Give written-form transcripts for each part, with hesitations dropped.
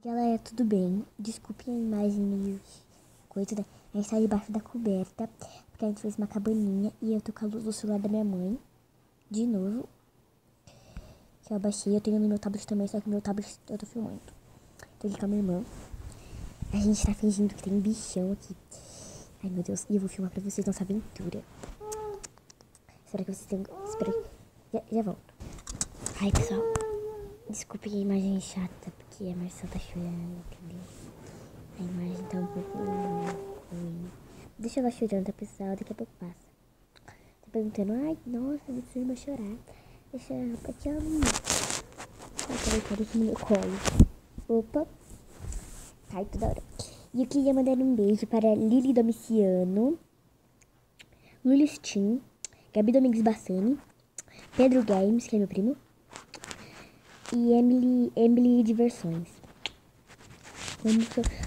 Galera, tudo bem? Desculpem a imagem meio coisa, né? A gente tá debaixo da coberta, porque a gente fez uma cabaninha e eu tô com a luz do celular da minha mãe. De novo. Que eu abaixei, eu tenho no meu tablet também, só que no meu tablet eu tô filmando. Tô aqui com a minha irmã. A gente tá fingindo que tem um bichão aqui. Ai, meu Deus, e eu vou filmar pra vocês nossa aventura. Espero que vocês tenham... Já volto. Ai, pessoal. Desculpe a imagem chata, porque a Marcela tá chorando, entendeu? A imagem tá um pouco ruim. Deixa ela chorando, tá, pessoal? Daqui a pouco passa. Tá perguntando, ai, nossa, deixa sua irmã chorar. Deixa ela, porque ela não... Ai, peraí, aqui no meu colo. Opa. Cai toda hora. E eu queria mandar um beijo para Lili Domiciano, Luli Steen, Gabi Domingues Bassani, Pedro Games, que é meu primo, e Emily Diversões.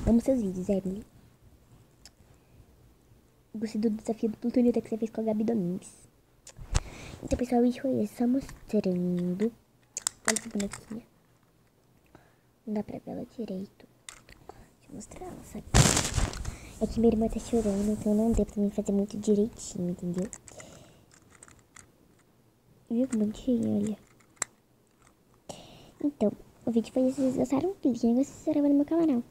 Amo seus vídeos, Emily. Gostei do desafio do Plutonita que você fez com a Gabi Domingues. Então, pessoal, isso foi isso. Só mostrando. Olha essa bonequinha. Não dá pra ver ela direito. Deixa eu mostrar ela, sabe? É que minha irmã tá chorando, então não deu pra mim fazer muito direitinho, entendeu? Viu que bonitinho, olha. Então, o vídeo foi esse. Vocês gostaram? Quem gostou, se inscreva no meu canal.